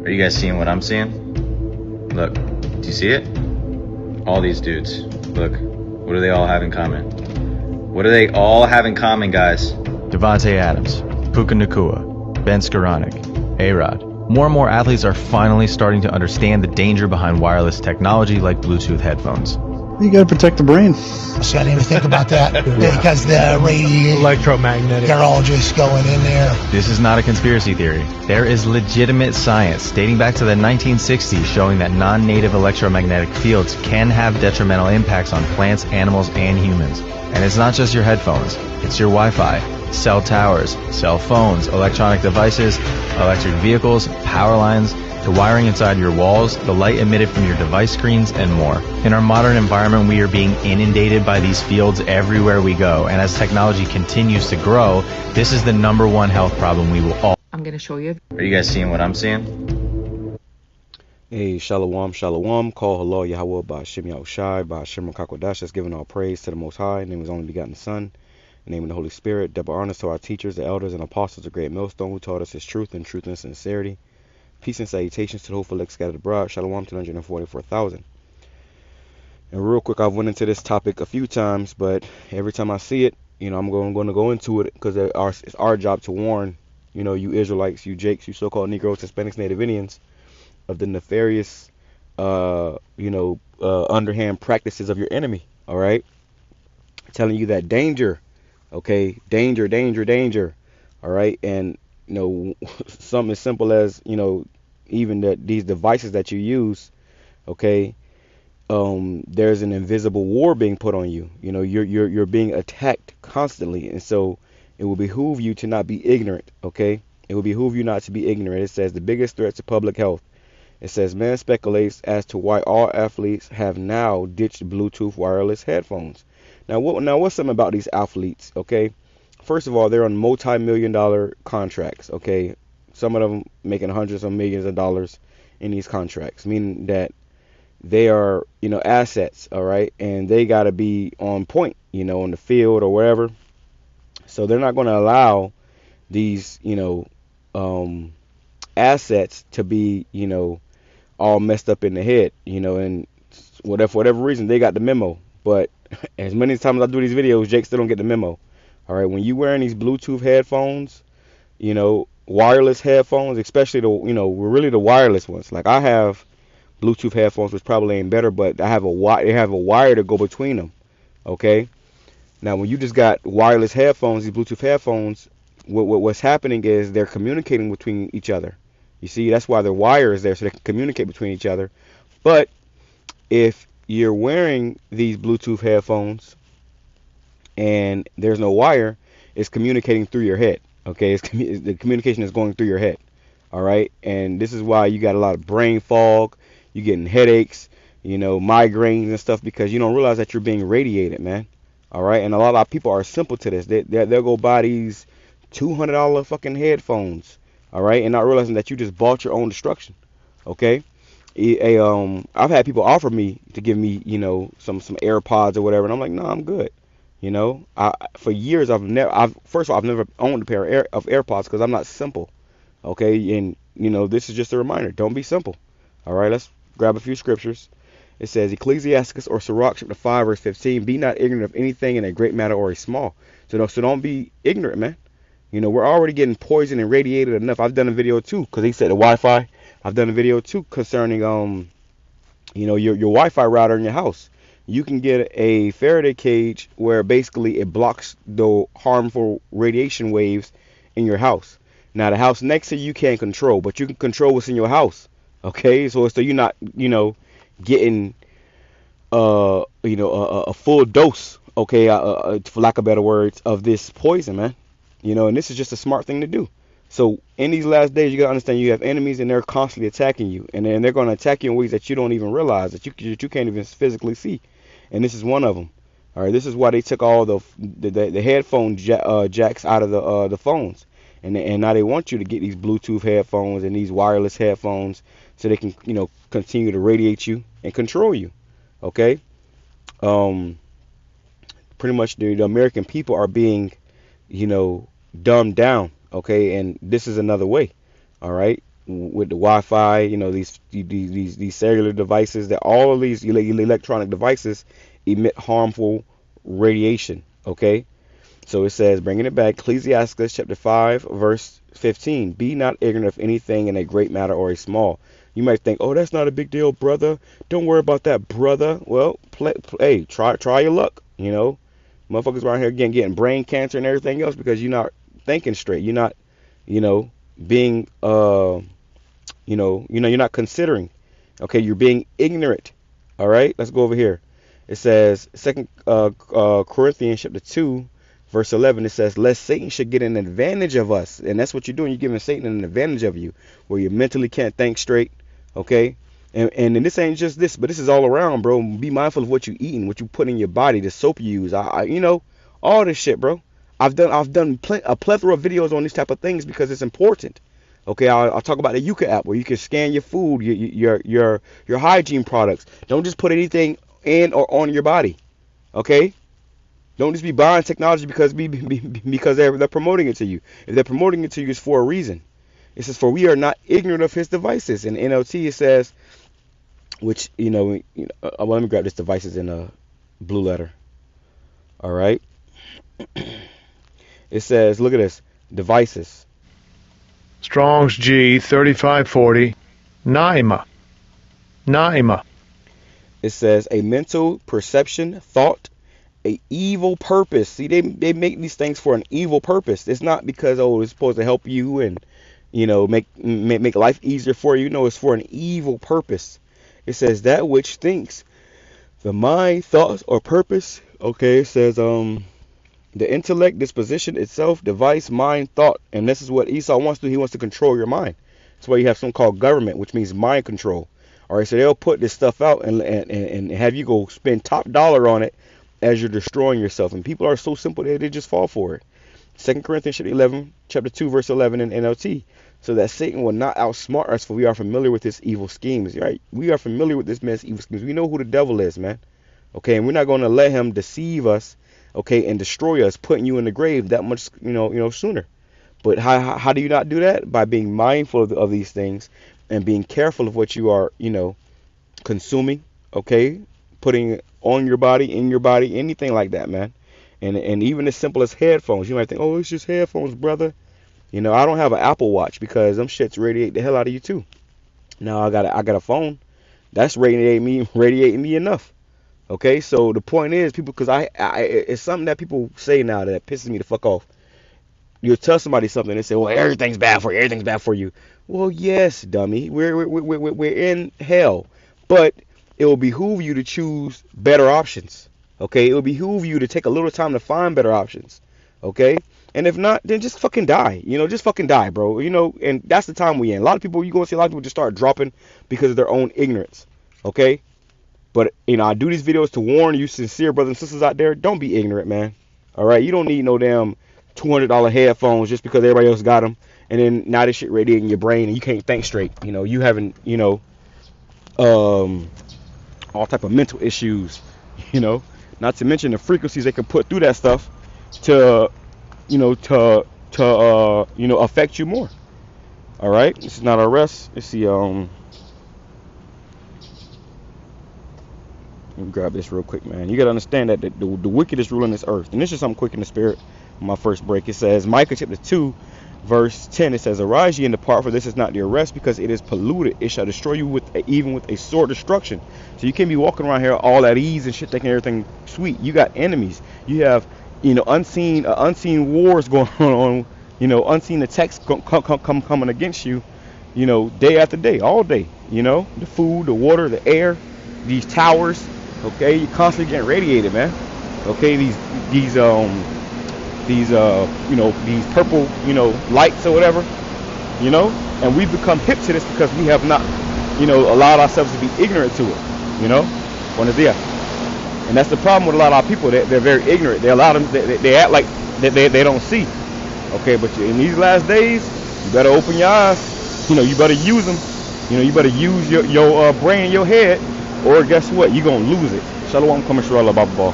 Are you guys seeing what I'm seeing? Look, do you see it? All these dudes. Look, what do they all have in common? What do they all have in common, guys? Devontae Adams, Puka Nacua, Ben Skoranek, A-Rod. More and more athletes are finally starting to understand the danger behind wireless technology like Bluetooth headphones. You gotta protect the brain. So I didn't even think about that because the radiation, electromagnetic, they're all just going in there. This is not a conspiracy theory. There is legitimate science dating back to the 1960s showing that non-native electromagnetic fields can have detrimental impacts on plants, animals, and humans. And it's not just your headphones. It's your Wi-Fi, cell towers, cell phones, electronic devices, electric vehicles, power lines, to wiring inside your walls, the light emitted from your device screens, and more. In our modern environment, we are being inundated by these fields everywhere we go, and as technology continues to grow, this is the #1 health problem we will all... I'm going to show you. Are you guys seeing what I'm seeing? Hey, shalom, shalom, call HALAL YAHAWAH, BAHASHAM YAHWASHI, BAHASHAM QADASH, that's giving all praise to the Most High, in the name of His only begotten Son, in the name of the Holy Spirit, double honors to our teachers, the elders, and apostles of Great Millstone, who taught us His truth and sincerity. Peace and salutations to the hopeful elect scattered abroad. Shalom to 144,000. And real quick, I've went into this topic a few times, but every time I see it, I'm going to go into it because it's our job to warn, you Israelites, you Jakes, you so-called Negroes, Hispanics, Native Indians, of the nefarious, underhand practices of your enemy. All right, telling you that danger, okay, danger. All right, and something as simple as even these devices that you use, okay, there's an invisible war being put on you. You're being attacked constantly, and so it will behoove you to not be ignorant. Okay, it will behoove you not to be ignorant. It says the biggest threats to public health. It says man speculates as to why all athletes have now ditched Bluetooth wireless headphones. Now what's something about these athletes? Okay, first of all, they're on multi-million-dollar contracts. Okay, some of them making hundreds of millions of dollars in these contracts, meaning that they are, assets, all right, and they got to be on point, on the field or wherever. So they're not going to allow these, assets to be, all messed up in the head, and for whatever reason, they got the memo. But as many times as I do these videos, Jake still don't get the memo. All right, when you wearing these Bluetooth headphones, wireless headphones, especially really the wireless ones. Like I have Bluetooth headphones, which probably ain't better, but they have a wire to go between them. Okay. Now, when you just got wireless headphones, these Bluetooth headphones, what's happening is they're communicating between each other. You see, that's why the wire is there, so they can communicate between each other. But if you're wearing these Bluetooth headphones and there's no wire, it's communicating through your head. Okay, the communication is going through your head. All right, and this is why you got a lot of brain fog. You're getting headaches, migraines and stuff, because you don't realize that you're being radiated, man. All right, and a lot of people are simple to this. They'll go buy these $200 fucking headphones. All right, and not realizing that you just bought your own destruction. Okay, I've had people offer me to give me, some AirPods or whatever, and I'm like, no, I'm good. For years I've never owned a pair of AirPods because I'm not simple. Okay, and this is just a reminder. Don't be simple. All right, let's grab a few scriptures. It says Ecclesiasticus or Sirach chapter 5 verse 15. Be not ignorant of anything in a great matter or a small. So don't be ignorant, man. We're already getting poisoned and radiated enough. I've done a video too, because he said the Wi-Fi. I've done a video too concerning your Wi-Fi router in your house. You can get a Faraday cage where basically it blocks the harmful radiation waves in your house. Now the house next to you can't control, but you can control what's in your house. Okay, so you're not getting a full dose. Okay, for lack of better words, of this poison, man. And this is just a smart thing to do. So in these last days, you gotta understand you have enemies and they're constantly attacking you, and then they're going to attack you in ways that you don't even realize, that you can't even physically see. And this is one of them. All right, this is why they took all the headphone jacks out of the phones, and now they want you to get these Bluetooth headphones and these wireless headphones so they can continue to radiate you and control you. Okay, pretty much the American people are being dumbed down. Okay, and this is another way. All right, with the Wi-Fi, you know, these cellular devices, that all of these electronic devices emit harmful radiation. Okay, so it says, bringing it back, Ecclesiastes chapter 5, verse 15. Be not ignorant of anything in a great matter or a small. You might think, oh, that's not a big deal, brother. Don't worry about that, brother. Well, hey, try your luck. You know, motherfuckers around here again getting brain cancer and everything else because you're not thinking straight. You're not, being, you're not considering. Okay, you're being ignorant. All right, let's go over here. It says, Second Corinthians chapter 2, verse 11. It says, lest Satan should get an advantage of us. And that's what you're doing. You're giving Satan an advantage of you, where you mentally can't think straight. Okay, and this ain't just this, but this is all around, bro. Be mindful of what you eating, what you put in your body, the soap you use. All this shit, bro. I've done a plethora of videos on these type of things because it's important. Okay, I'll talk about the Yuka app where you can scan your food, your hygiene products. Don't just put anything in or on your body. Okay, don't just be buying technology because they're promoting it to you. If they're promoting it to you, it's for a reason. It says, for we are not ignorant of his devices. In NLT it says, which, well, let me grab this devices in a blue letter. All right. It says, look at this, devices. Strong's G 3540, Naima. It says a mental perception, thought, a evil purpose. See, they make these things for an evil purpose. It's not because, it's supposed to help you and, make life easier for you. No, it's for an evil purpose. It says that which thinks, the mind, thoughts, or purpose. Okay, it says the intellect, disposition itself, device, mind, thought. And this is what Esau wants to do. He wants to control your mind. That's why you have something called government, which means mind control. All right, so they'll put this stuff out and have you go spend top dollar on it as you're destroying yourself. And people are so simple that they just fall for it. 2 Corinthians chapter 2, verse 11 in NLT. So that Satan will not outsmart us, for we are familiar with his evil schemes. Right? We are familiar with this man's evil schemes. We know who the devil is, man. Okay, and we're not going to let him deceive us, okay, and destroy us, putting you in the grave that much, sooner. But how do you not do that? By being mindful of these things and being careful of what you are, consuming, okay, putting on your body, in your body, anything like that, man. And even as simple as headphones. You might think, oh, it's just headphones, brother. I don't have an Apple Watch because them shits radiate the hell out of you too. Now I got a phone that's radiating me enough. Okay, so the point is, people, because it's something that people say now that pisses me the fuck off. You'll tell somebody something and say, well, everything's bad for you. Everything's bad for you. Well, yes, dummy. We're in hell, but it will behoove you to choose better options. Okay, it will behoove you to take a little time to find better options. Okay, and if not, then just fucking die. Just fucking die, bro. And that's the time we in. A lot of people, you're gonna see a lot of people just start dropping because of their own ignorance. Okay, but I do these videos to warn you, sincere brothers and sisters out there. Don't be ignorant, man. All right, you don't need no damn $200 headphones just because everybody else got them, and then now this shit radiating your brain and you can't think straight. You having all type of mental issues. Not to mention the frequencies they can put through that stuff to affect you more. All right, this is not a rest. Let's see. Let me grab this real quick, man. You gotta understand that the wicked is ruling this earth, and this is something quick in the spirit. My first break. It says Micah chapter 2, verse 10. It says, arise ye and depart, for this is not your rest, because it is polluted. It shall destroy you even with a sore destruction. So you can't be walking around here all at ease and shit, thinking everything sweet. You got enemies. You have unseen wars going on. Unseen attacks coming against you. Day after day, all day. The food, the water, the air, these towers. Okay, you're constantly getting radiated, man. Okay, these purple, lights or whatever, and we've become hip to this because we have not, allowed ourselves to be ignorant to it, Buenos dias. And that's the problem with a lot of our people. They're very ignorant. They act like they don't see. Okay, but in these last days, you better open your eyes. You better use them. You better use your brain, your head, or guess what? You're gonna lose it. Shalom, Kamishra, Baba.